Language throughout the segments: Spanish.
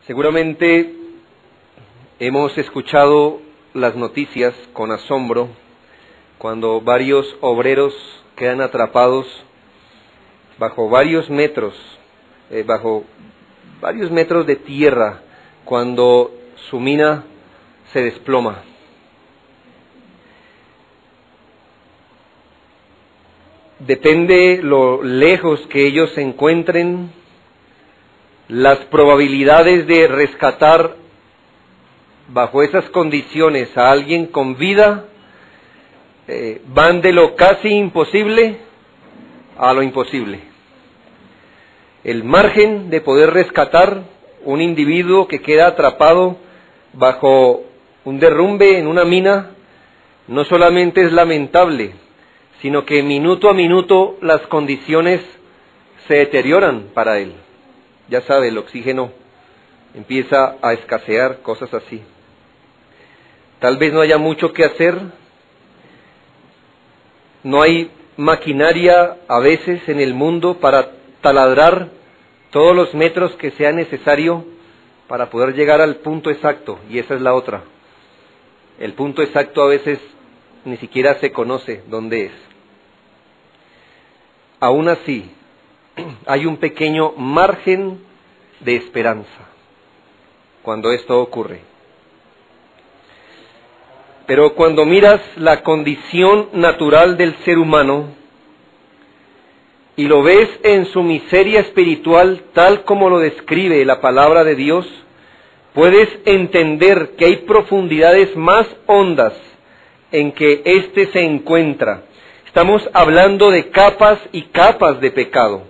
Seguramente hemos escuchado las noticias con asombro cuando varios obreros quedan atrapados bajo varios metros de tierra cuando su mina se desploma. Depende lo lejos que ellos se encuentren, las probabilidades de rescatar bajo esas condiciones a alguien con vida van de lo casi imposible a lo imposible. El margen de poder rescatar un individuo que queda atrapado bajo un derrumbe en una mina no solamente es lamentable, sino que minuto a minuto las condiciones se deterioran para él. Ya sabe, el oxígeno empieza a escasear, cosas así. Tal vez no haya mucho que hacer, no hay maquinaria a veces en el mundo para taladrar todos los metros que sea necesario para poder llegar al punto exacto, y esa es la otra. El punto exacto a veces ni siquiera se conoce dónde es. Aún así, hay un pequeño margen de esperanza cuando esto ocurre. Pero cuando miras la condición natural del ser humano y lo ves en su miseria espiritual tal como lo describe la palabra de Dios, puedes entender que hay profundidades más hondas en que éste se encuentra. Estamos hablando de capas y capas de pecado.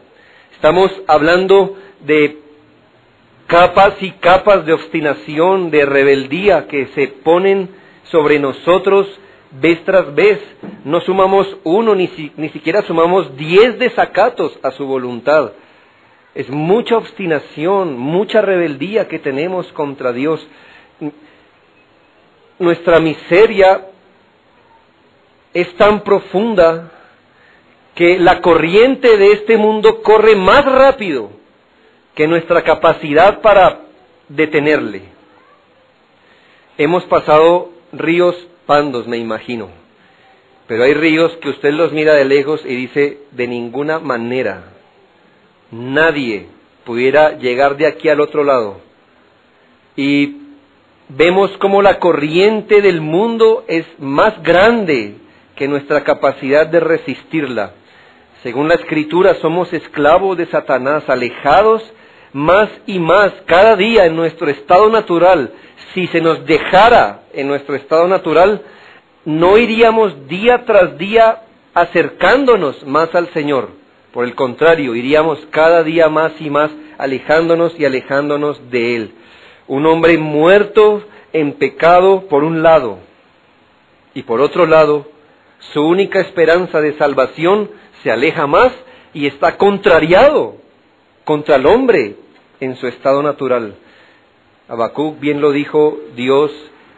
Estamos hablando de capas y capas de obstinación, de rebeldía que se ponen sobre nosotros vez tras vez. No sumamos uno, ni siquiera sumamos 10 desacatos a su voluntad. Es mucha obstinación, mucha rebeldía que tenemos contra Dios. Nuestra miseria es tan profunda que la corriente de este mundo corre más rápido que nuestra capacidad para detenerle. Hemos pasado ríos pandos, me imagino, pero hay ríos que usted los mira de lejos y dice, de ninguna manera, nadie pudiera llegar de aquí al otro lado. Y vemos como la corriente del mundo es más grande que nuestra capacidad de resistirla. Según la Escritura, somos esclavos de Satanás, alejados más y más cada día en nuestro estado natural. Si se nos dejara en nuestro estado natural, no iríamos día tras día acercándonos más al Señor. Por el contrario, iríamos cada día más y más alejándonos y alejándonos de Él. Un hombre muerto en pecado por un lado, y por otro lado, su única esperanza de salvación se aleja más y está contrariado contra el hombre en su estado natural. Habacuc bien lo dijo, Dios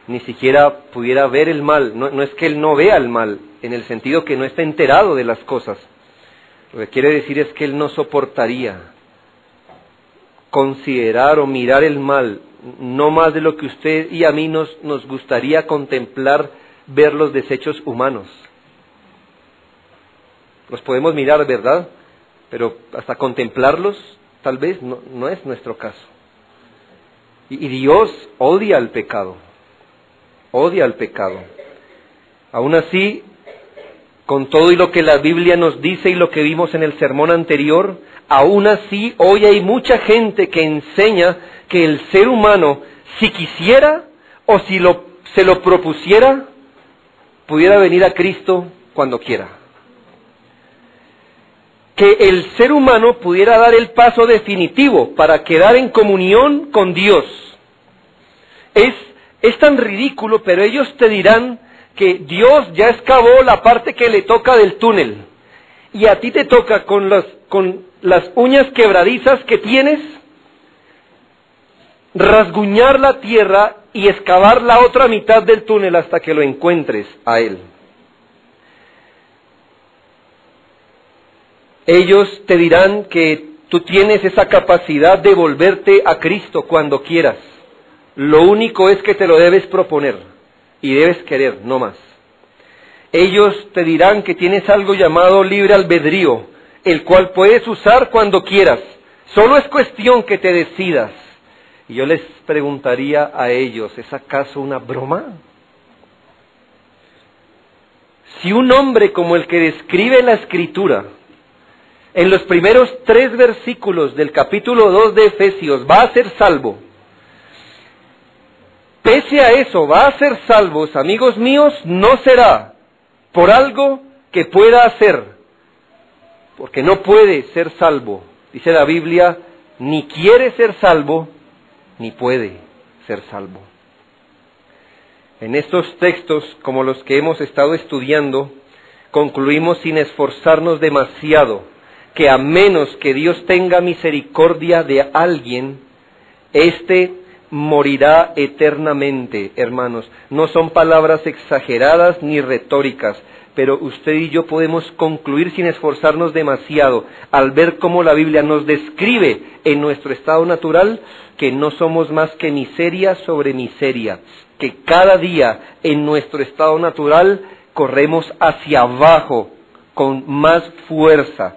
ni siquiera pudiera ver el mal. No es que Él no vea el mal, en el sentido que no está enterado de las cosas. Lo que quiere decir es que Él no soportaría considerar o mirar el mal, no más de lo que usted y a mí nos gustaría contemplar, ver los desechos humanos. Los podemos mirar, ¿verdad? Pero hasta contemplarlos, tal vez no es nuestro caso. Y Dios odia el pecado. Odia el pecado. Aún así, con todo y lo que la Biblia nos dice y lo que vimos en el sermón anterior, aún así hoy hay mucha gente que enseña que el ser humano, si quisiera o si se lo propusiera, pudiera venir a Cristo cuando quiera. Que el ser humano pudiera dar el paso definitivo para quedar en comunión con Dios. Es tan ridículo, pero ellos te dirán que Dios ya excavó la parte que le toca del túnel, y a ti te toca con las uñas quebradizas que tienes, rasguñar la tierra y excavar la otra mitad del túnel hasta que lo encuentres a Él. Ellos te dirán que Tú tienes esa capacidad de volverte a Cristo cuando quieras. Lo único es que te lo debes proponer y debes querer, no más. Ellos te dirán que tienes algo llamado libre albedrío, el cual puedes usar cuando quieras. Solo es cuestión que te decidas. Y yo les preguntaría a ellos, ¿es acaso una broma? Si un hombre como el que describe la Escritura, en los primeros 3 versículos del capítulo 2 de Efesios, va a ser salvo, pese a eso va a ser salvos, amigos míos, no será por algo que pueda hacer, porque no puede ser salvo. Dice la Biblia, ni quiere ser salvo, ni puede ser salvo. En estos textos, como los que hemos estado estudiando, concluimos sin esforzarnos demasiado, que a menos que Dios tenga misericordia de alguien, éste morirá eternamente, hermanos. No son palabras exageradas ni retóricas, pero usted y yo podemos concluir sin esforzarnos demasiado al ver cómo la Biblia nos describe en nuestro estado natural que no somos más que miseria sobre miseria, que cada día en nuestro estado natural corremos hacia abajo con más fuerza.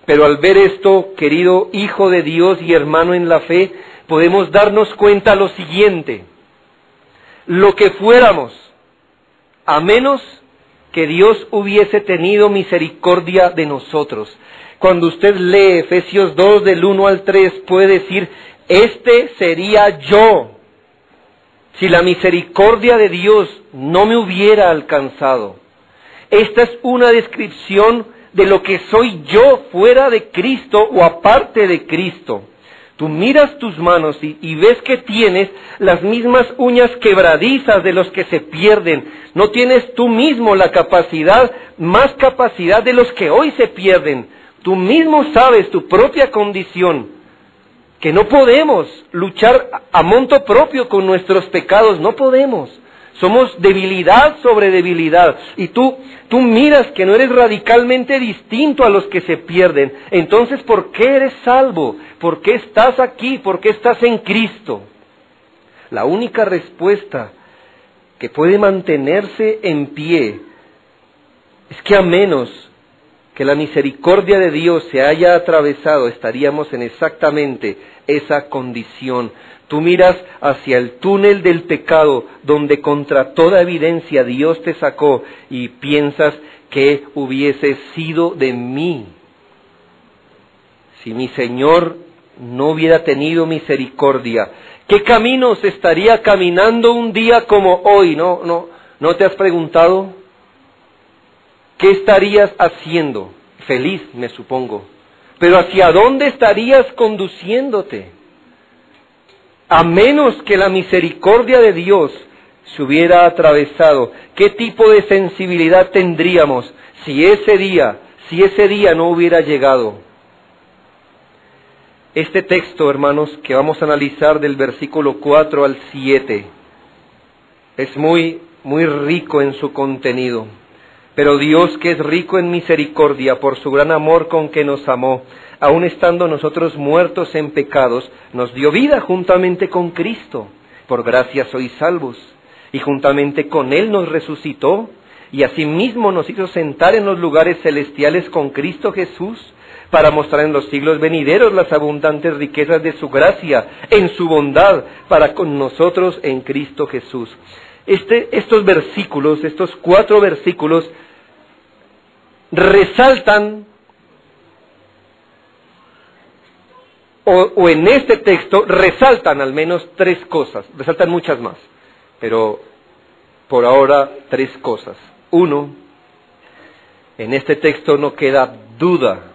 Pero al ver esto, querido hijo de Dios y hermano en la fe, podemos darnos cuenta lo siguiente: lo que fuéramos, a menos que Dios hubiese tenido misericordia de nosotros. Cuando usted lee Efesios 2 del 1 al 3, puede decir, este sería yo, si la misericordia de Dios no me hubiera alcanzado. Esta es una descripción de lo que soy yo fuera de Cristo o aparte de Cristo. Tú miras tus manos y ves que tienes las mismas uñas quebradizas de los que se pierden. No tienes tú mismo la capacidad, más capacidad de los que hoy se pierden. Tú mismo sabes tu propia condición, que no podemos luchar a monto propio con nuestros pecados, no podemos. Somos debilidad sobre debilidad. Y tú miras que no eres radicalmente distinto a los que se pierden. Entonces, ¿por qué eres salvo? ¿Por qué estás aquí? ¿Por qué estás en Cristo? La única respuesta que puede mantenerse en pie es que a menos que la misericordia de Dios se haya atravesado, estaríamos en exactamente esa condición. Tú miras hacia el túnel del pecado, donde contra toda evidencia Dios te sacó, y piensas que hubiese sido de mí si mi Señor no hubiera tenido misericordia. ¿Qué caminos estaría caminando un día como hoy? ¿No te has preguntado? ¿Qué estarías haciendo? Feliz, me supongo. Pero ¿hacia dónde estarías conduciéndote? A menos que la misericordia de Dios se hubiera atravesado, ¿qué tipo de sensibilidad tendríamos si ese día no hubiera llegado? Este texto, hermanos, que vamos a analizar del versículo 4 al 7, es muy rico en su contenido. Pero Dios, que es rico en misericordia, por su gran amor con que nos amó, aun estando nosotros muertos en pecados, nos dio vida juntamente con Cristo. Por gracia sois salvos. Y juntamente con Él nos resucitó, y asimismo nos hizo sentar en los lugares celestiales con Cristo Jesús, para mostrar en los siglos venideros las abundantes riquezas de su gracia, en su bondad, para con nosotros en Cristo Jesús. Estos versículos, estos 4 versículos, resaltan, o en este texto resaltan al menos 3 cosas, resaltan muchas más, pero por ahora 3 cosas. 1, en este texto no queda duda,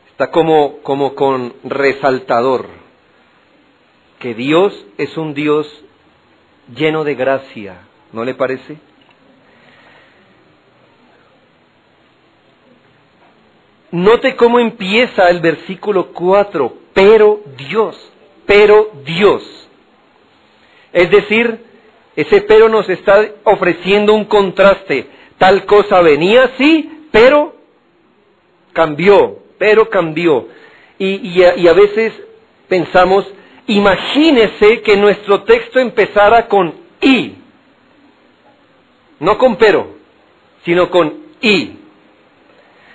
está como con resaltador, que Dios es un Dios lleno de gracia, ¿no le parece? Note cómo empieza el versículo 4, pero Dios. Es decir, ese pero nos está ofreciendo un contraste. Tal cosa venía, sí, pero cambió. Y a veces pensamos, imagínese que nuestro texto empezara con y, no con pero, sino con y.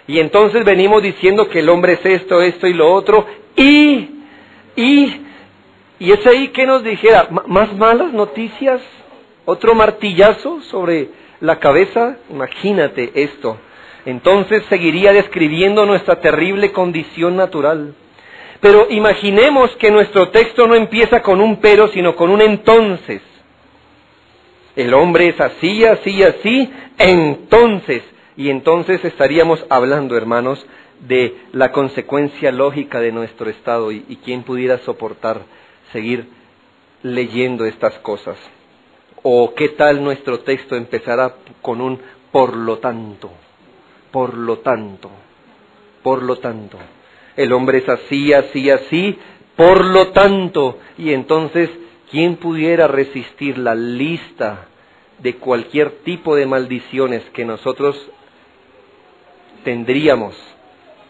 Y entonces venimos diciendo que el hombre es esto, esto y lo otro, y es ahí que nos dijera, ¿más malas noticias? ¿Otro martillazo sobre la cabeza? Imagínate esto. Entonces seguiría describiendo nuestra terrible condición natural. Pero imaginemos que nuestro texto no empieza con un pero, sino con un entonces. El hombre es así, así, así, entonces. Y entonces estaríamos hablando, hermanos, de la consecuencia lógica de nuestro estado y quién pudiera soportar seguir leyendo estas cosas. O qué tal nuestro texto empezará con un por lo tanto, por lo tanto, por lo tanto. El hombre es así, así, así, por lo tanto. Y entonces, ¿quién pudiera resistir la lista de cualquier tipo de maldiciones que nosotros tendríamos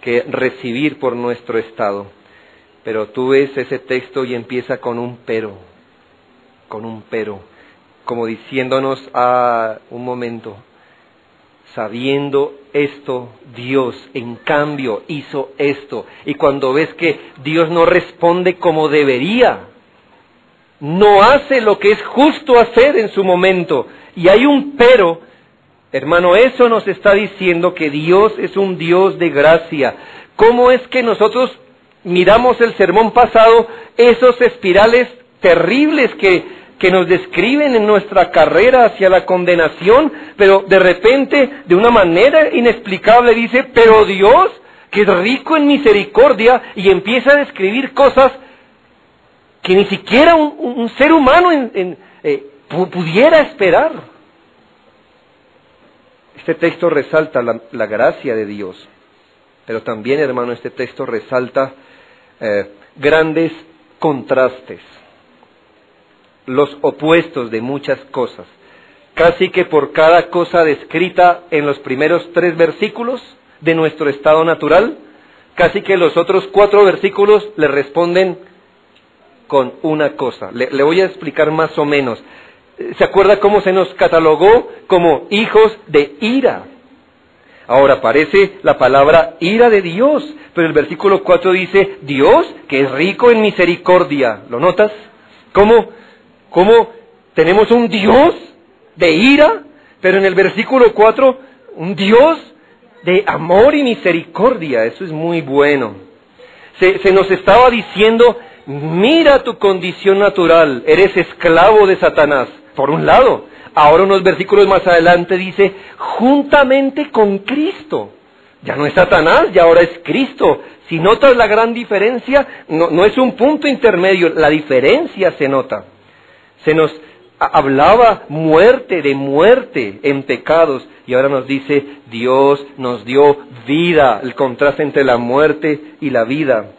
que recibir por nuestro estado? Pero tú ves ese texto y empieza con un pero, como diciéndonos un momento, sabiendo esto, Dios en cambio hizo esto. Y cuando ves que Dios no responde como debería, no hace lo que es justo hacer en su momento, y hay un pero, hermano, eso nos está diciendo que Dios es un Dios de gracia. ¿Cómo es que nosotros miramos el sermón pasado, esos espirales terribles que nos describen en nuestra carrera hacia la condenación, pero de repente, de una manera inexplicable, dice, pero Dios, que es rico en misericordia, y empieza a describir cosas que ni siquiera un ser humano pudiera esperar? Este texto resalta la gracia de Dios, pero también, hermano, este texto resalta grandes contrastes, los opuestos de muchas cosas. Casi que por cada cosa descrita en los primeros 3 versículos de nuestro estado natural, casi que los otros 4 versículos le responden con una cosa. Le voy a explicar más o menos. ¿Se acuerda cómo se nos catalogó como hijos de ira? Ahora aparece la palabra ira de Dios, pero el versículo 4 dice, Dios que es rico en misericordia. ¿Lo notas? ¿Cómo tenemos un Dios de ira, pero en el versículo 4, un Dios de amor y misericordia? Eso es muy bueno. Se nos estaba diciendo, mira tu condición natural, eres esclavo de Satanás, por un lado. Ahora unos versículos más adelante dice, juntamente con Cristo. Ya no es Satanás, ya ahora es Cristo. Si notas la gran diferencia, no es un punto intermedio, la diferencia se nota. Se nos hablaba de muerte en pecados, y ahora nos dice, Dios nos dio vida, el contraste entre la muerte y la vida.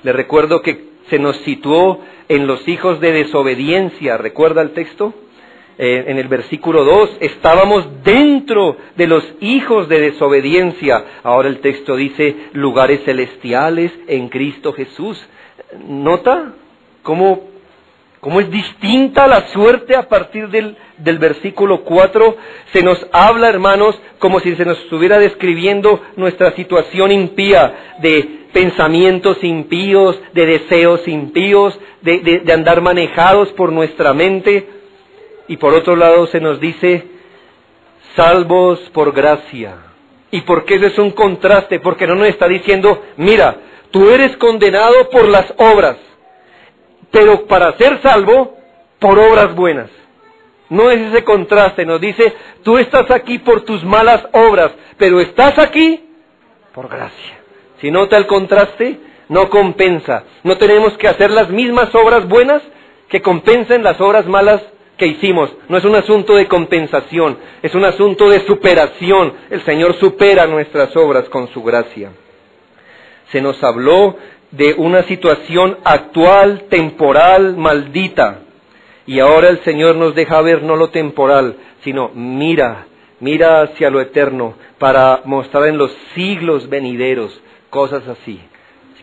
Le recuerdo que se nos situó en los hijos de desobediencia, ¿recuerda el texto? En el versículo 2, estábamos dentro de los hijos de desobediencia. Ahora el texto dice, lugares celestiales en Cristo Jesús. ¿Nota cómo es distinta la suerte a partir del versículo 4? Se nos habla, hermanos, como si se nos estuviera describiendo nuestra situación impía, de pensamientos impíos, de deseos impíos, de andar manejados por nuestra mente. Y por otro lado se nos dice, salvos por gracia. ¿Y por qué eso es un contraste? Porque no nos está diciendo, mira, tú eres condenado por las obras, pero para ser salvo, por obras buenas. No es ese contraste, nos dice, tú estás aquí por tus malas obras, pero estás aquí por gracia. Si nota el contraste, no compensa. No tenemos que hacer las mismas obras buenas que compensen las obras malas que hicimos. No es un asunto de compensación, es un asunto de superación. El Señor supera nuestras obras con su gracia. Se nos habló de una situación actual, temporal, maldita. Y ahora el Señor nos deja ver no lo temporal, sino mira hacia lo eterno, para mostrar en los siglos venideros cosas así.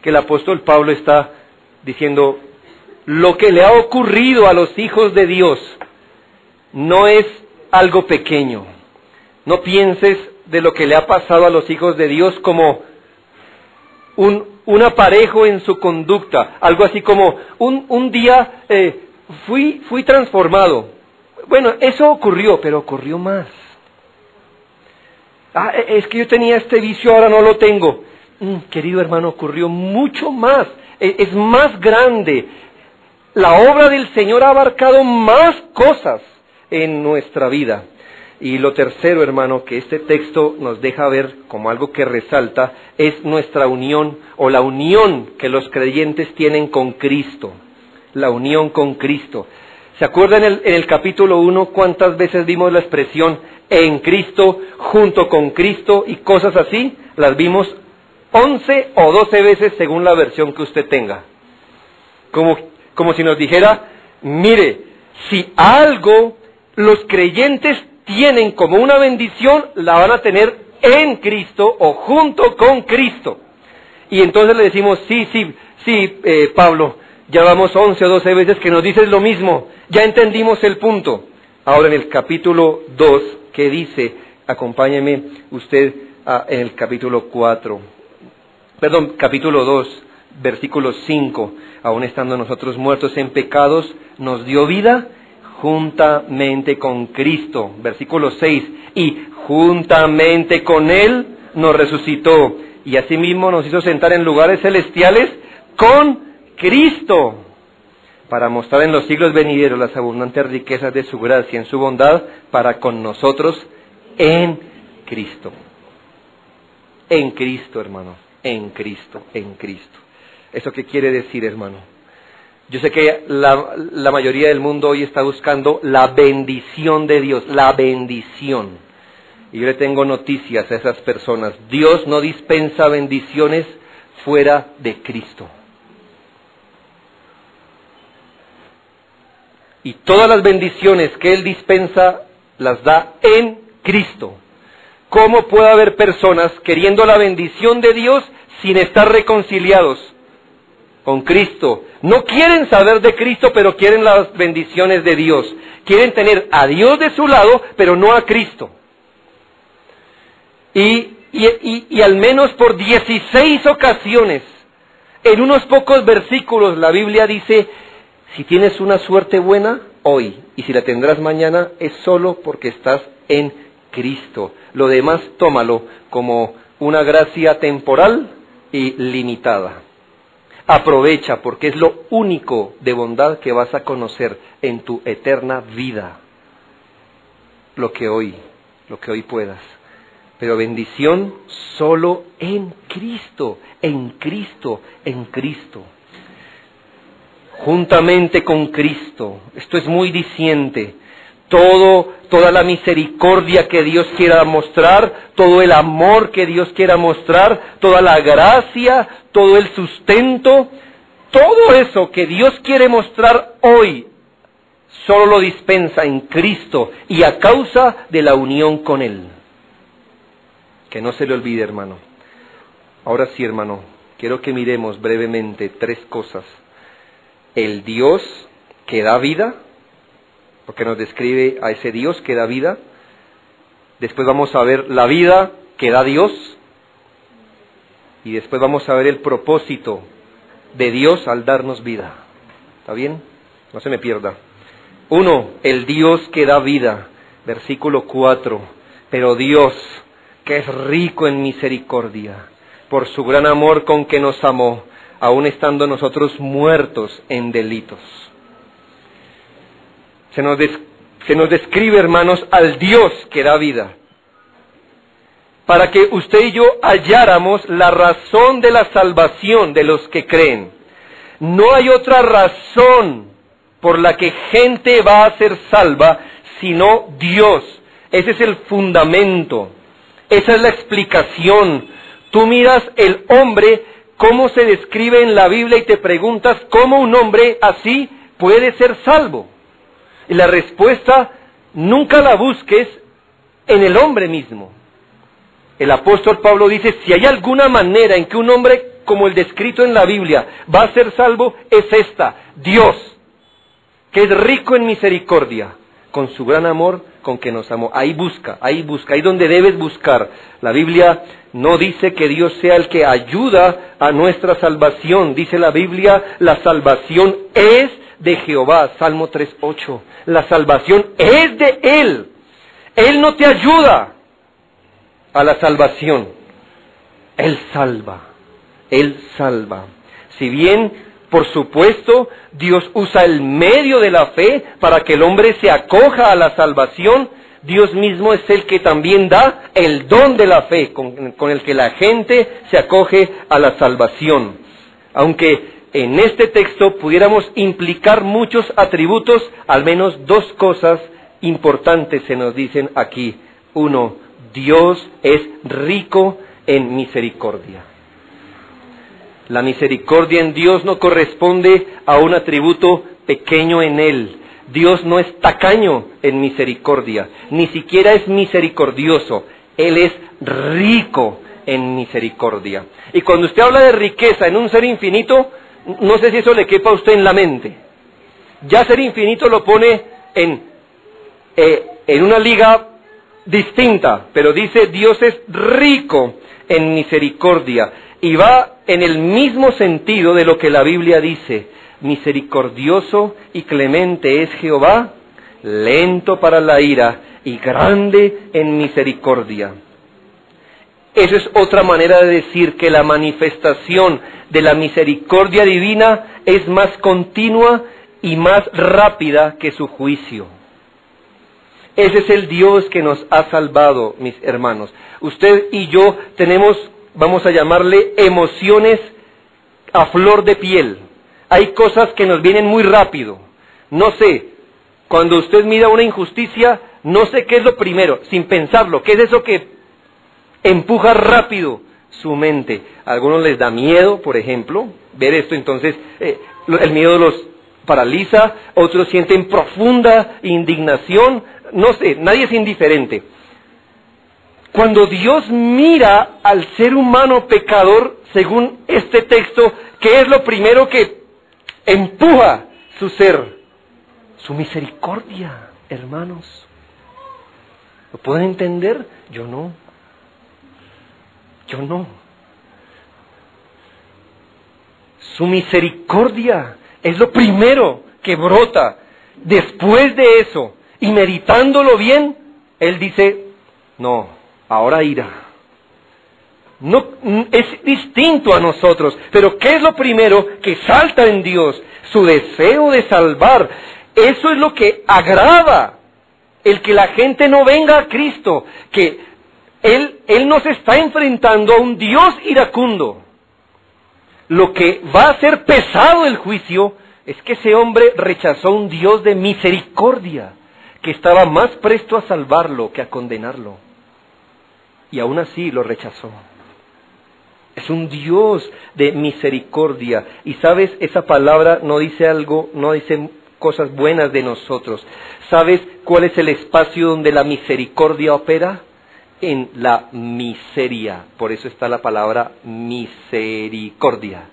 que el apóstol Pablo está diciendo, lo que le ha ocurrido a los hijos de Dios no es algo pequeño. No pienses de lo que le ha pasado a los hijos de Dios como un aparejo en su conducta, algo así como un día fui transformado. Bueno, eso ocurrió, pero ocurrió más. Es que yo tenía este vicio, ahora no lo tengo. Querido hermano, ocurrió mucho más, es más grande. La obra del Señor ha abarcado más cosas en nuestra vida. Y lo tercero, hermano, que este texto nos deja ver como algo que resalta, es nuestra unión, o la unión que los creyentes tienen con Cristo. La unión con Cristo. ¿Se acuerdan en el capítulo 1 cuántas veces vimos la expresión en Cristo, junto con Cristo y cosas así? Las vimos 11 o 12 veces según la versión que usted tenga. Como si nos dijera, mire, si algo los creyentes tienen como una bendición, la van a tener en Cristo o junto con Cristo. Y entonces le decimos, sí, Pablo, ya vamos 11 o 12 veces que nos dices lo mismo, ya entendimos el punto. Ahora en el capítulo 2, ¿qué dice? Acompáñeme usted en el capítulo 2, versículo 5. Aún estando nosotros muertos en pecados, nos dio vida juntamente con Cristo. Versículo 6. Y juntamente con Él nos resucitó. Y asimismo nos hizo sentar en lugares celestiales con Cristo, para mostrar en los siglos venideros las abundantes riquezas de su gracia en su bondad para con nosotros en Cristo. En Cristo, hermano. En Cristo. ¿Eso qué quiere decir, hermano? Yo sé que la mayoría del mundo hoy está buscando la bendición de Dios, la bendición. Y yo le tengo noticias a esas personas. Dios no dispensa bendiciones fuera de Cristo. Y todas las bendiciones que Él dispensa, las da en Cristo. ¿Cómo puede haber personas queriendo la bendición de Dios sin estar reconciliados con Cristo? No quieren saber de Cristo, pero quieren las bendiciones de Dios. Quieren tener a Dios de su lado, pero no a Cristo. Y al menos por 16 ocasiones, en unos pocos versículos, la Biblia dice, si tienes una suerte buena hoy, y si la tendrás mañana, es solo porque estás en Cristo. Lo demás, tómalo como una gracia temporal y limitada. Aprovecha, porque es lo único de bondad que vas a conocer en tu eterna vida. Lo que hoy puedas. Pero bendición solo en Cristo, en Cristo, en Cristo. Juntamente con Cristo. Esto es muy diciente. Toda la misericordia que Dios quiera mostrar, todo el amor que Dios quiera mostrar, toda la gracia, todo el sustento, todo eso que Dios quiere mostrar hoy, solo lo dispensa en Cristo y a causa de la unión con Él. Que no se le olvide, hermano. Ahora sí, hermano, quiero que miremos brevemente 3 cosas. El Dios que da vida, porque nos describe a ese Dios que da vida. Después vamos a ver la vida que da Dios. Y después vamos a ver el propósito de Dios al darnos vida. ¿Está bien? No se me pierda. 1. El Dios que da vida. Versículo 4. Pero Dios, que es rico en misericordia, por su gran amor con que nos amó, aun estando nosotros muertos en delitos. Se nos describe, hermanos, al Dios que da vida, para que usted y yo halláramos la razón de la salvación de los que creen. No hay otra razón por la que gente va a ser salva, sino Dios. Ese es el fundamento, esa es la explicación. Tú miras el hombre, cómo se describe en la Biblia y te preguntas cómo un hombre así puede ser salvo. Y la respuesta, nunca la busques en el hombre mismo. El apóstol Pablo dice, si hay alguna manera en que un hombre como el descrito en la Biblia va a ser salvo es esta: Dios, que es rico en misericordia, con su gran amor con que nos amó. Ahí busca, ahí donde debes buscar. La Biblia no dice que Dios sea el que ayuda a nuestra salvación. Dice la Biblia, la salvación es de Jehová, Salmo 3:8. La salvación es de Él. Él no te ayuda a la salvación. Él salva. Él salva. Si bien, por supuesto, Dios usa el medio de la fe para que el hombre se acoja a la salvación, Dios mismo es el que también da el don de la fe, con el que la gente se acoge a la salvación. Aunque en este texto pudiéramos implicar muchos atributos, al menos dos cosas importantes se nos dicen aquí. Uno, Dios es rico en misericordia. La misericordia en Dios no corresponde a un atributo pequeño en Él. Dios no es tacaño en misericordia, ni siquiera es misericordioso. Él es rico en misericordia. Y cuando usted habla de riqueza en un ser infinito, no sé si eso le quepa a usted en la mente. Ya ser infinito lo pone en una liga distinta, pero dice Dios es rico en misericordia. Y va en el mismo sentido de lo que la Biblia dice: misericordioso y clemente es Jehová, lento para la ira y grande en misericordia. Esa es otra manera de decir que la manifestación de la misericordia divina es más continua y más rápida que su juicio. Ese es el Dios que nos ha salvado, mis hermanos. Usted y yo tenemos, vamos a llamarle, emociones a flor de piel. Hay cosas que nos vienen muy rápido. No sé, cuando usted mira una injusticia, no sé qué es lo primero, sin pensarlo, qué es eso que empuja rápido su mente. A algunos les da miedo, por ejemplo, ver esto, entonces el miedo los paraliza, otros sienten profunda indignación, no sé, nadie es indiferente. Cuando Dios mira al ser humano pecador, según este texto, ¿qué es lo primero que empuja su ser? Su misericordia, hermanos. ¿Lo pueden entender? Yo no. Su misericordia es lo primero que brota. Después de eso, y meditándolo bien, Él dice, no, ahora ira. No, es distinto a nosotros, pero ¿qué es lo primero que salta en Dios? Su deseo de salvar. Eso es lo que agrava el que la gente no venga a Cristo, que Él nos está enfrentando a un Dios iracundo. Lo que va a ser pesado el juicio es que ese hombre rechazó a un Dios de misericordia, que estaba más presto a salvarlo que a condenarlo. Y aún así lo rechazó. Es un Dios de misericordia. Y sabes, esa palabra no dice algo, no dice cosas buenas de nosotros. ¿Sabes cuál es el espacio donde la misericordia opera? En la miseria. Por eso está la palabra misericordia.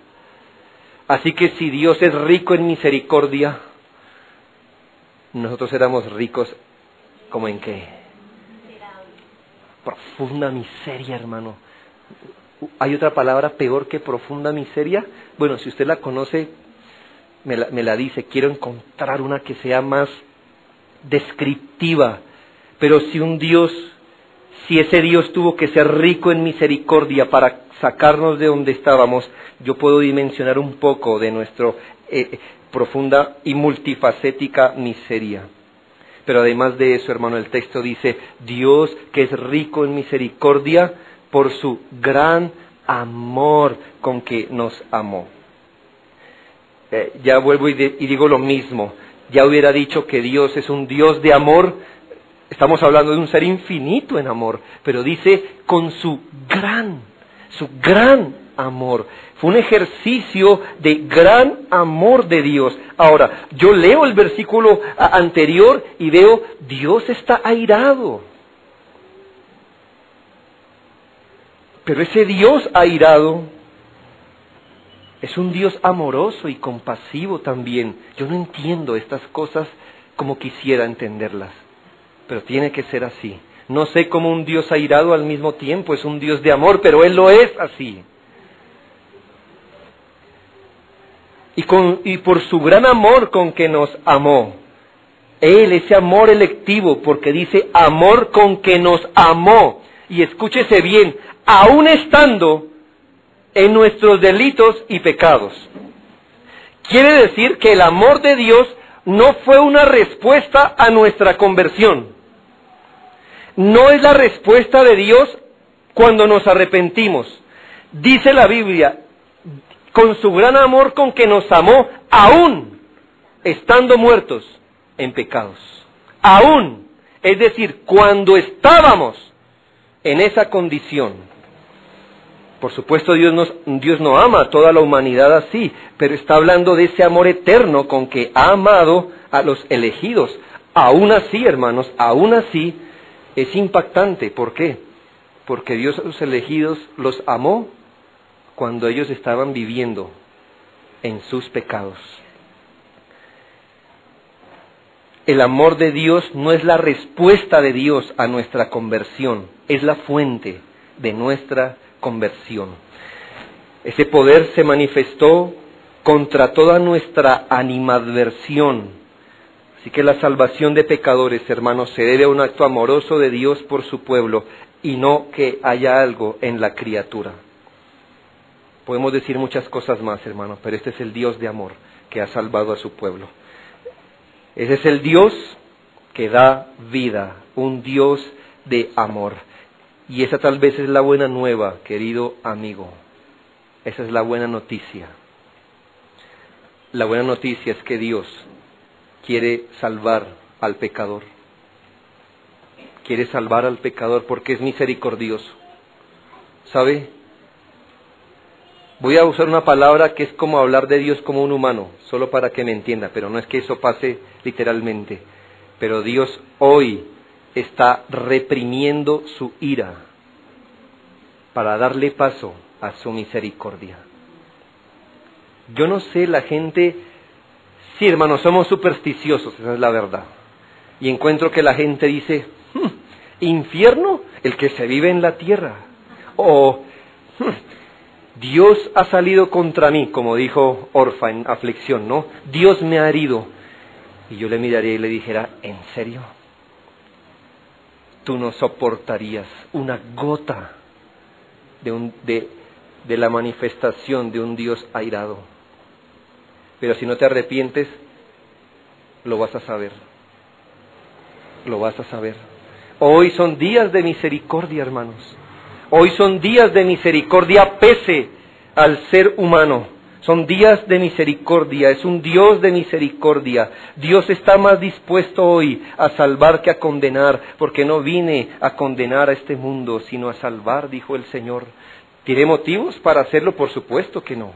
Así que si Dios es rico en misericordia, nosotros éramos ricos, ¿cómo en qué? Profunda miseria, hermano. ¿Hay otra palabra peor que profunda miseria? Bueno, si usted la conoce, me la dice. Quiero encontrar una que sea más descriptiva. Pero si ese Dios tuvo que ser rico en misericordia para sacarnos de donde estábamos, yo puedo dimensionar un poco de nuestra profunda y multifacética miseria. Pero además de eso, hermano, el texto dice, Dios que es rico en misericordia por su gran amor con que nos amó. Ya vuelvo y digo lo mismo. Ya hubiera dicho que Dios es un Dios de amor. Estamos hablando de un ser infinito en amor, pero dice con su gran amor. Fue un ejercicio de gran amor de Dios. Ahora, yo leo el versículo anterior y veo, Dios está airado. Pero ese Dios airado Es un Dios amoroso y compasivo también. Yo no entiendo estas cosas como quisiera entenderlas, pero tiene que ser así. No sé cómo un Dios airado al mismo tiempo es un Dios de amor, pero Él lo es así. Y por su gran amor con que nos amó, Él, ese amor electivo, porque dice amor con que nos amó, y escúchese bien, aún estando en nuestros delitos y pecados. Quiere decir que el amor de Dios no fue una respuesta a nuestra conversión. No es la respuesta de Dios cuando nos arrepentimos. Dice la Biblia, con su gran amor con que nos amó, aún estando muertos en pecados. Aún, es decir, cuando estábamos en esa condición. Por supuesto, Dios no ama a toda la humanidad así, pero está hablando de ese amor eterno con que ha amado a los elegidos. Aún así, hermanos, aún así es impactante. ¿Por qué? Porque Dios a los elegidos los amó cuando ellos estaban viviendo en sus pecados. El amor de Dios no es la respuesta de Dios a nuestra conversión, es la fuente de nuestra conversión. Ese poder se manifestó contra toda nuestra animadversión. Así que la salvación de pecadores, hermanos, se debe a un acto amoroso de Dios por su pueblo y no que haya algo en la criatura. Podemos decir muchas cosas más, hermanos, pero este es el Dios de amor que ha salvado a su pueblo. Ese es el Dios que da vida, un Dios de amor. Y esa tal vez es la buena nueva, querido amigo. Esa es la buena noticia. La buena noticia es que Dios quiere salvar al pecador. Quiere salvar al pecador porque es misericordioso. ¿Sabe? Voy a usar una palabra que es como hablar de Dios como un humano, solo para que me entienda, pero no es que eso pase literalmente. Pero Dios hoy está reprimiendo su ira para darle paso a su misericordia. Yo no sé, la gente, sí, hermanos, somos supersticiosos, esa es la verdad. Y encuentro que la gente dice, infierno, el que se vive en la tierra. O Dios ha salido contra mí, como dijo Orfa en aflicción, ¿no? Dios me ha herido. Y yo le miraría y le dijera, ¿en serio? Tú no soportarías una gota de la manifestación de un Dios airado. Pero si no te arrepientes, lo vas a saber. Lo vas a saber. Hoy son días de misericordia, hermanos. Hoy son días de misericordia pese al ser humano. Son días de misericordia, es un Dios de misericordia. Dios está más dispuesto hoy a salvar que a condenar, porque no vine a condenar a este mundo, sino a salvar, dijo el Señor. ¿Tiene motivos para hacerlo? Por supuesto que no.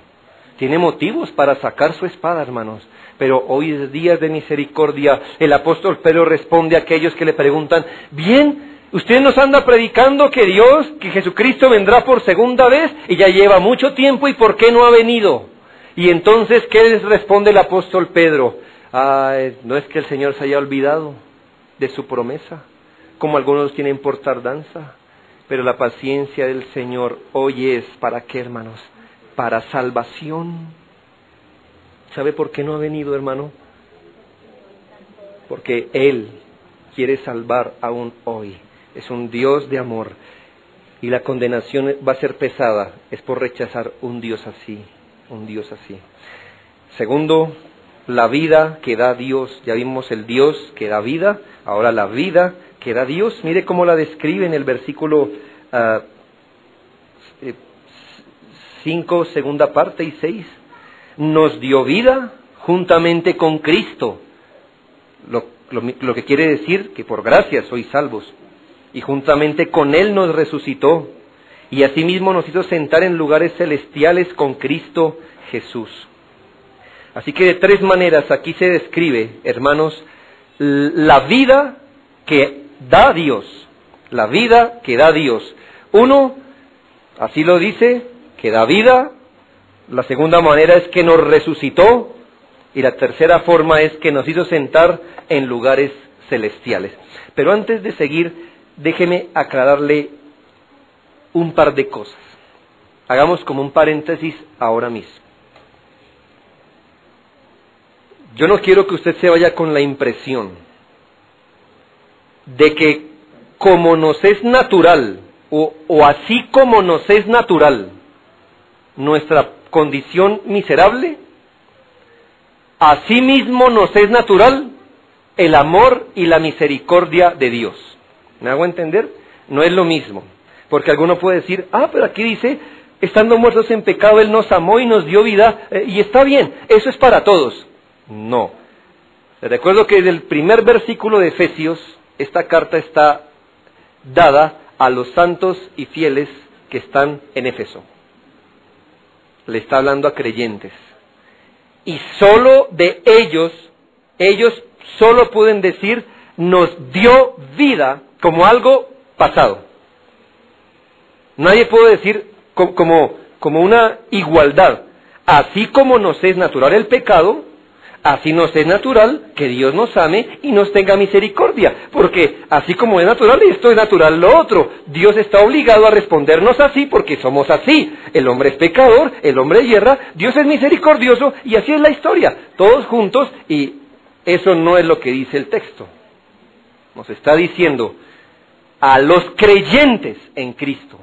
Tiene motivos para sacar su espada, hermanos. Pero hoy es día de misericordia. El apóstol Pedro responde a aquellos que le preguntan, bien, usted nos anda predicando que Jesucristo vendrá por segunda vez y ya lleva mucho tiempo, ¿y por qué no ha venido? Y entonces, ¿qué les responde el apóstol Pedro? No es que el Señor se haya olvidado de su promesa, como algunos tienen por tardanza, pero la paciencia del Señor hoy es, ¿para qué, hermanos? Para salvación. ¿Sabe por qué no ha venido, hermano? Porque Él quiere salvar aún hoy. Es un Dios de amor. Y la condenación va a ser pesada. Es por rechazar un Dios así. Un Dios así. Segundo, la vida que da Dios. Ya vimos el Dios que da vida. Ahora la vida que da Dios. Mire cómo la describe en el versículo 5, segunda parte y 6. Nos dio vida juntamente con Cristo. Lo que quiere decir que por gracia sois salvos. Y juntamente con Él nos resucitó. Y asimismo nos hizo sentar en lugares celestiales con Cristo Jesús. Así que de tres maneras aquí se describe, hermanos, la vida que da Dios. La vida que da Dios. Uno, así lo dice, que da vida, La segunda manera es que nos resucitó. Y la tercera forma es que nos hizo sentar en lugares celestiales. Pero antes de seguir, déjeme aclararle un par de cosas. Hagamos como un paréntesis ahora mismo. Yo no quiero que usted se vaya con la impresión de que como nos es natural, o así como nos es natural, nuestra condición miserable, asimismo nos es natural el amor y la misericordia de Dios. ¿Me hago entender? No es lo mismo. Porque alguno puede decir, pero aquí dice, estando muertos en pecado, Él nos amó y nos dio vida, y está bien, eso es para todos. No. Les recuerdo que desde el primer versículo de Efesios, esta carta está dada a los santos y fieles que están en Éfeso. Le está hablando a creyentes. Y solo de ellos solo pueden decir, nos dio vida como algo pasado. Nadie puede decir como una igualdad. Así como nos es natural el pecado, así nos es natural que Dios nos ame y nos tenga misericordia. Porque así como es natural, esto es natural lo otro. Dios está obligado a respondernos así porque somos así. El hombre es pecador, el hombre hierra, Dios es misericordioso y así es la historia. Todos juntos, y eso no es lo que dice el texto. Nos está diciendo a los creyentes en Cristo,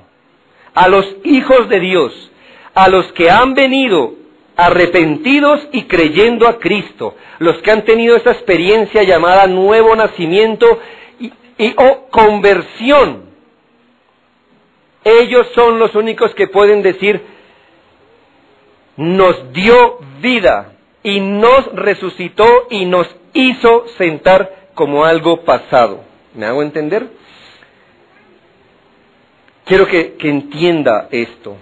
a los hijos de Dios, a los que han venido arrepentidos y creyendo a Cristo, los que han tenido esta experiencia llamada nuevo nacimiento o conversión, ellos son los únicos que pueden decir, nos dio vida y nos resucitó y nos hizo sentar como algo pasado. ¿Me hago entender? Quiero que entienda esto.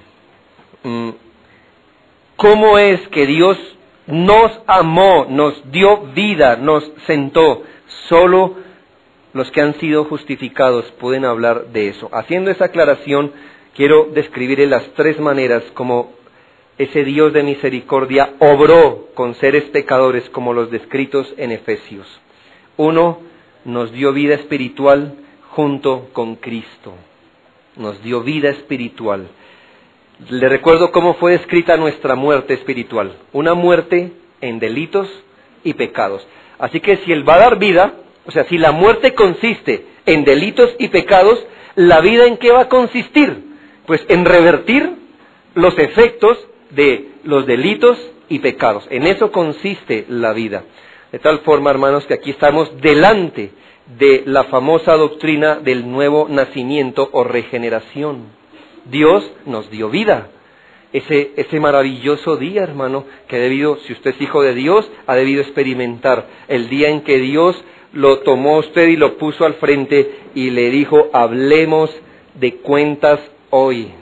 ¿Cómo es que Dios nos amó, nos dio vida, nos sentó? Solo los que han sido justificados pueden hablar de eso. Haciendo esa aclaración, quiero describir las tres maneras como ese Dios de misericordia obró con seres pecadores como los descritos en Efesios. 1, nos dio vida espiritual junto con Cristo. Nos dio vida espiritual. Le recuerdo cómo fue descrita nuestra muerte espiritual. Una muerte en delitos y pecados. Así que si Él va a dar vida, o sea, si la muerte consiste en delitos y pecados, ¿la vida en qué va a consistir? Pues en revertir los efectos de los delitos y pecados. En eso consiste la vida. De tal forma, hermanos, que aquí estamos delante de la famosa doctrina del nuevo nacimiento o regeneración. Dios nos dio vida. Ese maravilloso día, hermano, que si usted es hijo de Dios, ha debido experimentar. El día en que Dios lo tomó a usted y lo puso al frente y le dijo, hablemos de cuentas hoy.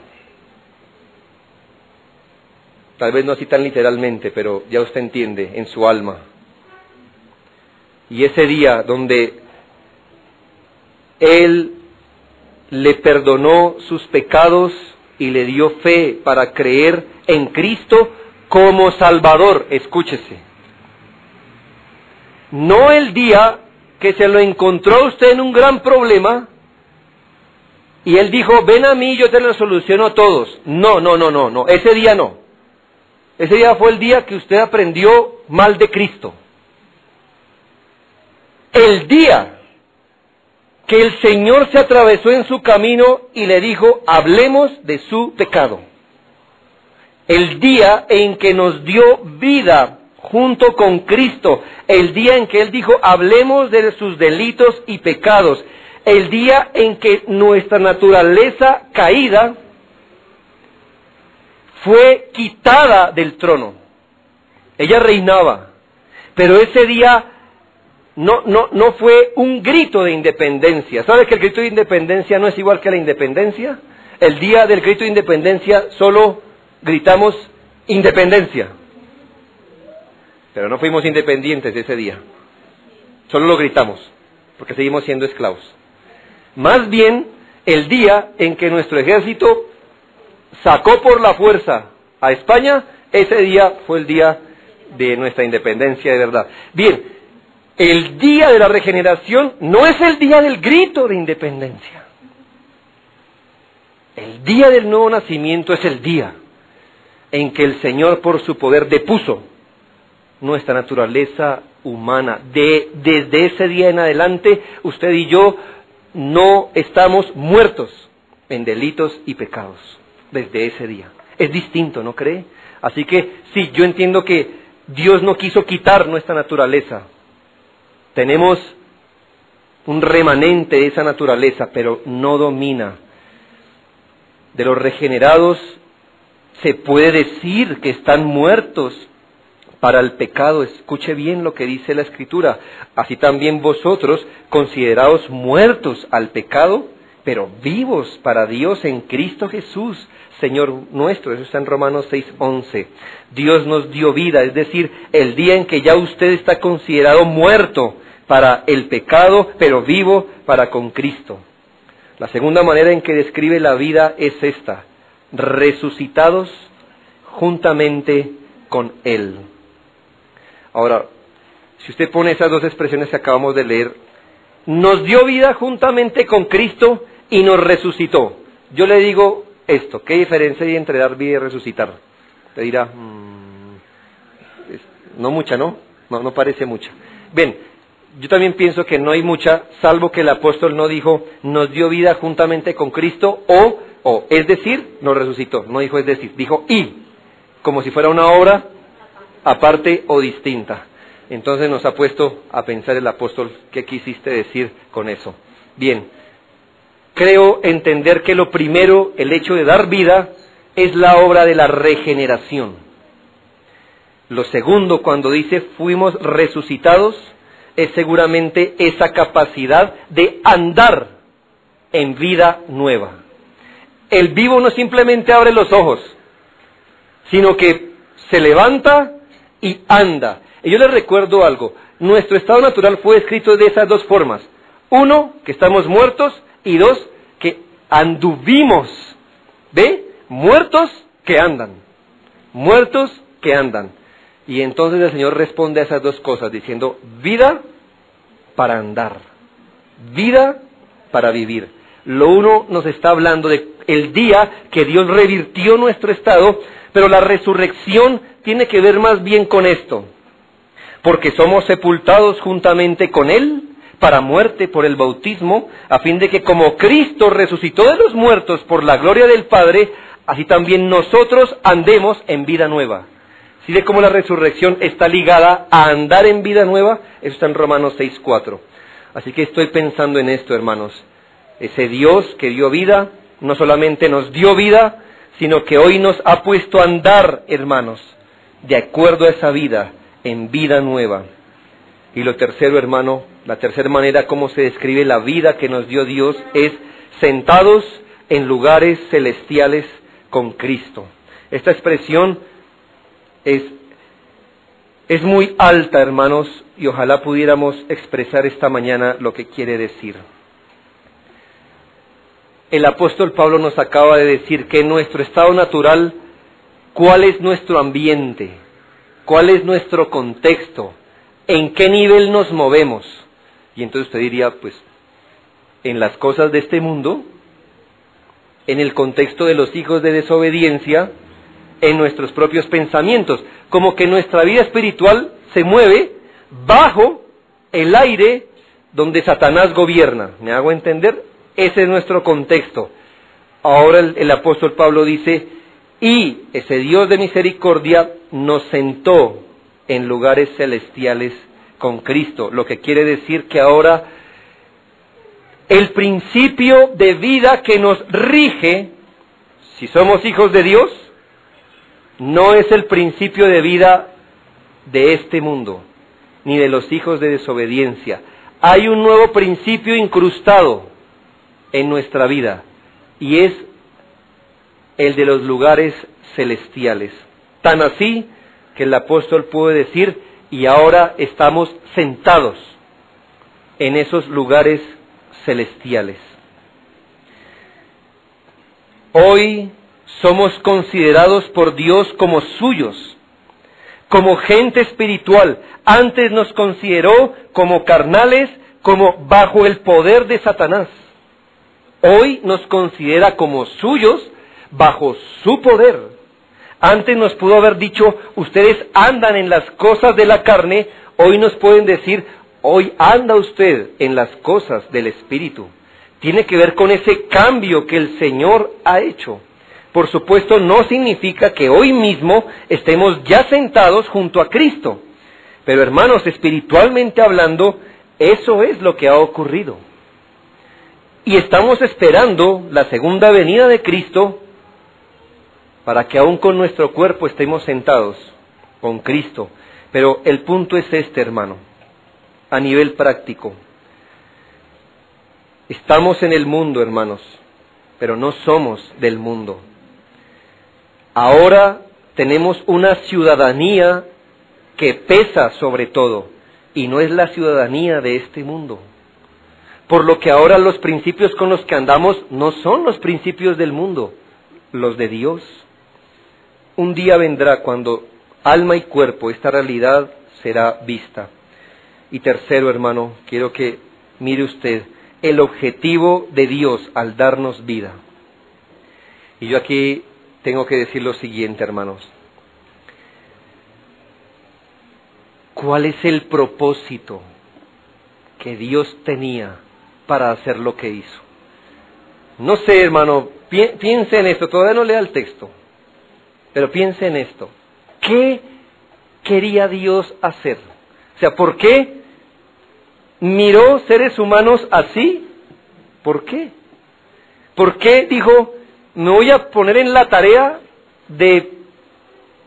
Tal vez no así tan literalmente, pero ya usted entiende, en su alma. Y ese día donde Él le perdonó sus pecados y le dio fe para creer en Cristo como Salvador. Escúchese. No el día que se lo encontró usted en un gran problema y Él dijo, ven a mí, yo te lo soluciono a todos. No, ese día no. Ese día fue el día que usted aprendió mal de Cristo. El día que el Señor se atravesó en su camino y le dijo, hablemos de su pecado. El día en que nos dio vida junto con Cristo. El día en que Él dijo, hablemos de sus delitos y pecados. El día en que nuestra naturaleza caída fue quitada del trono. Ella reinaba. Pero ese día no fue un grito de independencia. ¿Sabe que el grito de independencia no es igual que la independencia? El día del grito de independencia solo gritamos independencia. Pero no fuimos independientes ese día. Solo lo gritamos, porque seguimos siendo esclavos. Más bien, el día en que nuestro ejército sacó por la fuerza a España, Ese día fue el día de nuestra independencia de verdad. Bien, el día de la regeneración no es el día del grito de independencia. El día del nuevo nacimiento es el día en que el Señor por su poder depuso nuestra naturaleza humana. Desde ese día en adelante, usted y yo no estamos muertos en delitos y pecados. Desde ese día. Es distinto, ¿no cree? Así que sí, yo entiendo que Dios no quiso quitar nuestra naturaleza. Tenemos un remanente de esa naturaleza, pero no domina. De los regenerados se puede decir que están muertos para el pecado. Escuche bien lo que dice la Escritura. Así también vosotros, considerados muertos al pecado, pero vivos para Dios en Cristo Jesús, Señor nuestro. Eso está en Romanos 6:11. Dios nos dio vida, es decir, el día en que ya usted está considerado muerto para el pecado, pero vivo para con Cristo. La segunda manera en que describe la vida es esta: resucitados juntamente con Él. Ahora, si usted pone esas dos expresiones que acabamos de leer, nos dio vida juntamente con Cristo y nos resucitó. Yo le digo esto: ¿qué diferencia hay entre dar vida y resucitar? Usted dirá, no mucha, ¿no? No parece mucha. Bien, yo también pienso que no hay mucha, salvo que el apóstol no dijo, nos dio vida juntamente con Cristo, o, es decir, nos resucitó. No dijo es decir, dijo y, como si fuera una obra aparte o distinta. Entonces nos ha puesto a pensar el apóstol, ¿qué quisiste decir con eso? Bien, creo entender que lo primero, el hecho de dar vida, es la obra de la regeneración. Lo segundo, cuando dice fuimos resucitados, es seguramente esa capacidad de andar en vida nueva. El vivo no simplemente abre los ojos, sino que se levanta y anda. Y yo les recuerdo algo: nuestro estado natural fue escrito de esas dos formas. Uno, que estamos muertos, y dos, que anduvimos. ¿Ve? Muertos que andan. Muertos que andan. Y entonces el Señor responde a esas dos cosas diciendo, vida para andar, vida para vivir. Lo uno nos está hablando de el día que Dios revirtió nuestro estado, pero la resurrección tiene que ver más bien con esto, porque somos sepultados juntamente con Él para muerte por el bautismo, a fin de que como Cristo resucitó de los muertos por la gloria del Padre, así también nosotros andemos en vida nueva. ¿Sí ve cómo la resurrección está ligada a andar en vida nueva? Eso está en Romanos 6:4. Así que estoy pensando en esto, hermanos. Ese Dios que dio vida, no solamente nos dio vida, sino que hoy nos ha puesto a andar, hermanos, de acuerdo a esa vida, en vida nueva. Y lo tercero, hermano, la tercera manera como se describe la vida que nos dio Dios es sentados en lugares celestiales con Cristo. Esta expresión es muy alta, hermanos, y ojalá pudiéramos expresar esta mañana lo que quiere decir. El apóstol Pablo nos acaba de decir que en nuestro estado natural, ¿cuál es nuestro ambiente? ¿Cuál es nuestro contexto? ¿En qué nivel nos movemos? Y entonces usted diría, pues, en las cosas de este mundo, en el contexto de los hijos de desobediencia, en nuestros propios pensamientos, como que nuestra vida espiritual se mueve bajo el aire donde Satanás gobierna. ¿Me hago entender? Ese es nuestro contexto. Ahora el apóstol Pablo dice, y ese Dios de misericordia nos sentó en lugares celestiales con Cristo, lo que quiere decir que ahora el principio de vida que nos rige, si somos hijos de Dios, no es el principio de vida de este mundo, ni de los hijos de desobediencia. Hay un nuevo principio incrustado en nuestra vida, y es el de los lugares celestiales. Tan así que el apóstol puede decir, y ahora estamos sentados en esos lugares celestiales. Hoy somos considerados por Dios como suyos, como gente espiritual. Antes nos consideró como carnales, como bajo el poder de Satanás. Hoy nos considera como suyos, bajo su poder. Antes nos pudo haber dicho, ustedes andan en las cosas de la carne. Hoy nos pueden decir, hoy anda usted en las cosas del Espíritu. Tiene que ver con ese cambio que el Señor ha hecho. Por supuesto, no significa que hoy mismo estemos ya sentados junto a Cristo. Pero hermanos, espiritualmente hablando, eso es lo que ha ocurrido. Y estamos esperando la segunda venida de Cristo para que aún con nuestro cuerpo estemos sentados con Cristo. Pero el punto es este, hermano, a nivel práctico. Estamos en el mundo, hermanos, pero no somos del mundo. Ahora tenemos una ciudadanía que pesa sobre todo, y no es la ciudadanía de este mundo. Por lo que ahora los principios con los que andamos no son los principios del mundo, los de Dios. Un día vendrá cuando alma y cuerpo, esta realidad será vista. Y tercero, hermano, quiero que mire usted el objetivo de Dios al darnos vida. Y yo aquí tengo que decir lo siguiente, hermanos. ¿Cuál es el propósito que Dios tenía para hacer lo que hizo? No sé, hermano, piense en esto, todavía no lea el texto, pero piense en esto. ¿Qué quería Dios hacer? O sea, ¿por qué miró seres humanos así? ¿Por qué? ¿Por qué dijo, me voy a poner en la tarea de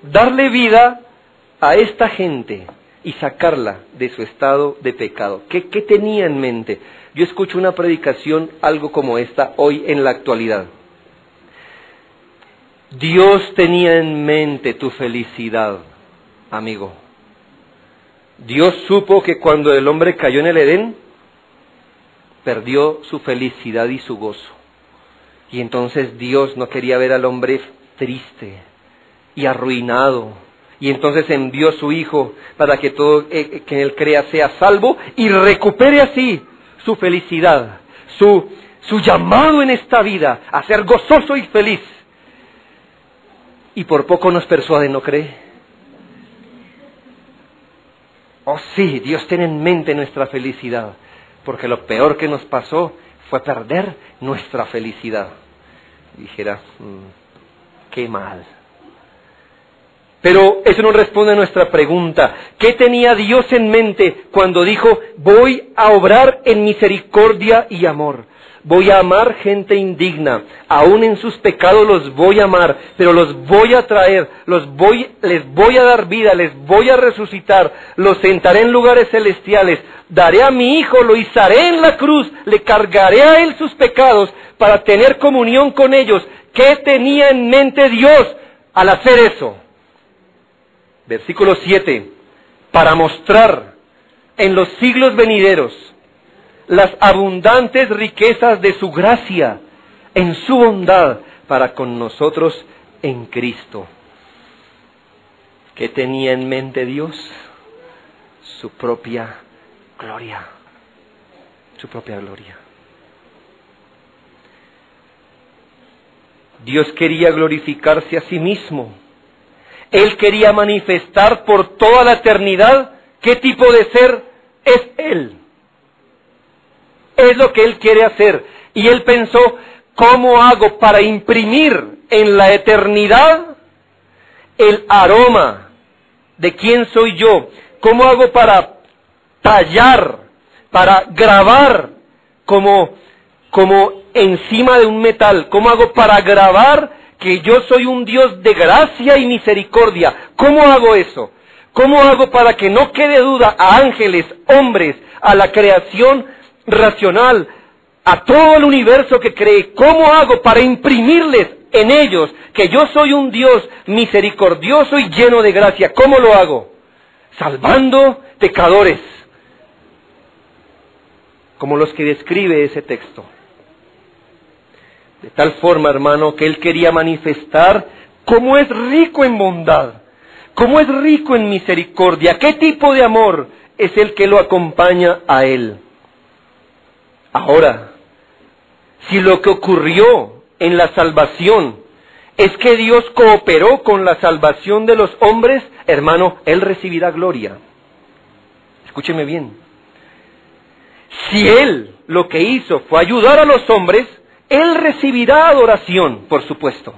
darle vida a esta gente y sacarla de su estado de pecado? ¿Qué tenía en mente? Yo escucho una predicación algo como esta hoy en la actualidad. Dios tenía en mente tu felicidad, amigo. Dios supo que cuando el hombre cayó en el Edén, perdió su felicidad y su gozo. Y entonces Dios no quería ver al hombre triste y arruinado. Y entonces envió a su Hijo para que todo que en él crea sea salvo y recupere así su felicidad, su llamado en esta vida a ser gozoso y feliz. Y por poco nos persuade, ¿no cree? Oh sí, Dios tiene en mente nuestra felicidad, porque lo peor que nos pasó fue perder nuestra felicidad. Dijera, qué mal. Pero eso no responde a nuestra pregunta. ¿Qué tenía Dios en mente cuando dijo, voy a obrar en misericordia y amor? Voy a amar gente indigna, aún en sus pecados los voy a amar, pero los voy a traer, les voy a dar vida, les voy a resucitar, los sentaré en lugares celestiales, daré a mi Hijo, lo izaré en la cruz, le cargaré a él sus pecados para tener comunión con ellos. ¿Qué tenía en mente Dios al hacer eso? Versículo 7, para mostrar en los siglos venideros las abundantes riquezas de su gracia, en su bondad para con nosotros en Cristo. ¿Qué tenía en mente Dios? Su propia gloria. Su propia gloria. Dios quería glorificarse a sí mismo. Él quería manifestar por toda la eternidad qué tipo de ser es Él. Es lo que Él quiere hacer. Y Él pensó, ¿cómo hago para imprimir en la eternidad el aroma de quién soy yo? ¿Cómo hago para tallar, para grabar como encima de un metal? ¿Cómo hago para grabar que yo soy un Dios de gracia y misericordia? ¿Cómo hago eso? ¿Cómo hago para que no quede duda a ángeles, hombres, a la creación racional, a todo el universo que cree? ¿Cómo hago para imprimirles en ellos que yo soy un Dios misericordioso y lleno de gracia? ¿Cómo lo hago? Salvando pecadores, como los que describe ese texto. De tal forma, hermano, que Él quería manifestar cómo es rico en bondad, cómo es rico en misericordia, qué tipo de amor es el que lo acompaña a Él. Ahora, si lo que ocurrió en la salvación es que Dios cooperó con la salvación de los hombres, hermano, Él recibirá gloria. Escúcheme bien. Si Él lo que hizo fue ayudar a los hombres, Él recibirá adoración, por supuesto.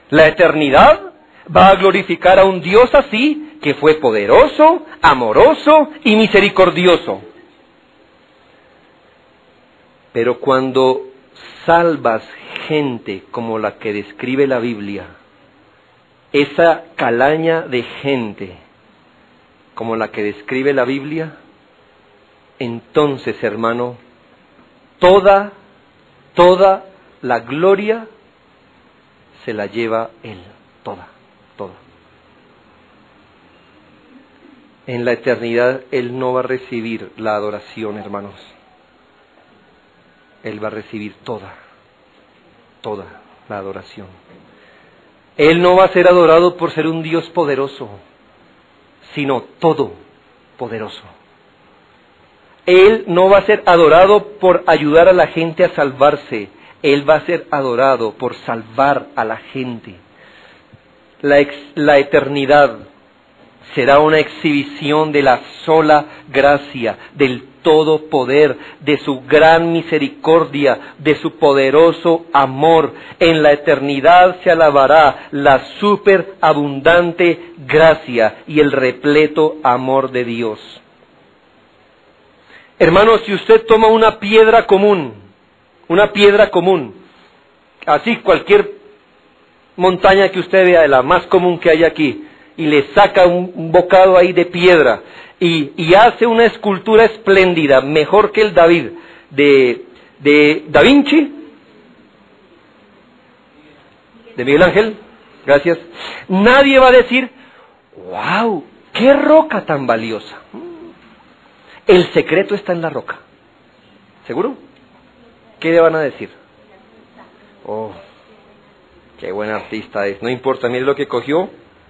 La eternidad va a glorificar a un Dios así, que fue poderoso, amoroso y misericordioso. Pero cuando salvas gente como la que describe la Biblia, esa calaña de gente como la que describe la Biblia, entonces, hermano, toda la gloria se la lleva Él, toda. En la eternidad Él no va a recibir la adoración, hermanos. Él va a recibir toda la adoración. Él no va a ser adorado por ser un Dios poderoso, sino todopoderoso. Él no va a ser adorado por ayudar a la gente a salvarse. Él va a ser adorado por salvar a la gente. La eternidad será una exhibición de la sola gracia, del todo poder, de su gran misericordia, de su poderoso amor. En la eternidad se alabará la superabundante gracia y el repleto amor de Dios. Hermanos, si usted toma una piedra común, así cualquier montaña que usted vea, de la más común que hay aquí, y le saca un bocado ahí de piedra, y hace una escultura espléndida, mejor que el David, de Da Vinci, de Miguel Ángel, gracias, nadie va a decir, wow, qué roca tan valiosa. El secreto está en la roca. ¿Seguro? ¿Qué le van a decir? Oh, qué buen artista es. No importa, mire lo que cogió,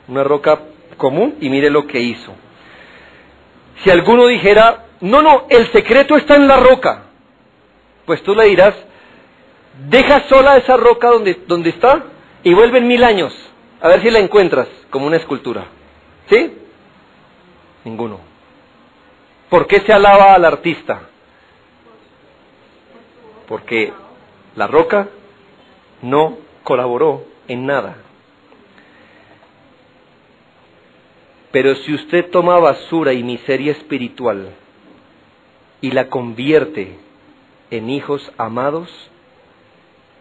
una roca común, y mire lo que hizo. Si alguno dijera, no, el secreto está en la roca, pues tú le dirás, deja sola esa roca donde está y vuelve en 1000 años, a ver si la encuentras como una escultura. ¿Sí? Ninguno. ¿Por qué se alaba al artista? Porque la roca no colaboró en nada. Pero si usted toma basura y miseria espiritual y la convierte en hijos amados,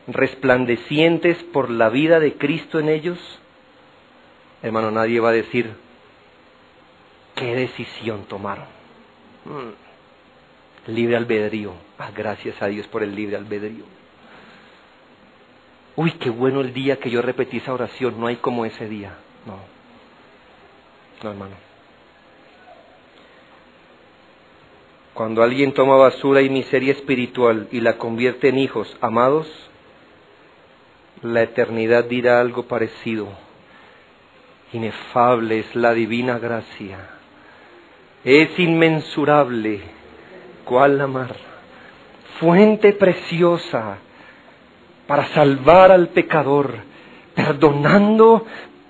resplandecientes por la vida de Cristo en ellos, hermano, nadie va a decir, ¿qué decisión tomaron? Libre albedrío. Gracias a Dios por el libre albedrío. Uy, qué bueno el día que yo repetí esa oración. No hay como ese día. No, hermano. Cuando alguien toma basura y miseria espiritual y la convierte en hijos amados, la eternidad dirá algo parecido. Inefable es la divina gracia. Es inmensurable, cual la mar, fuente preciosa para salvar al pecador, perdonando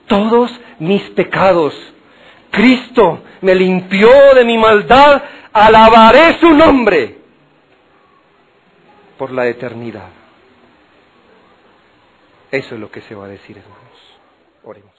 todos mis pecados. Cristo me limpió de mi maldad, alabaré su nombre por la eternidad. Eso es lo que se va a decir, hermanos. Oremos.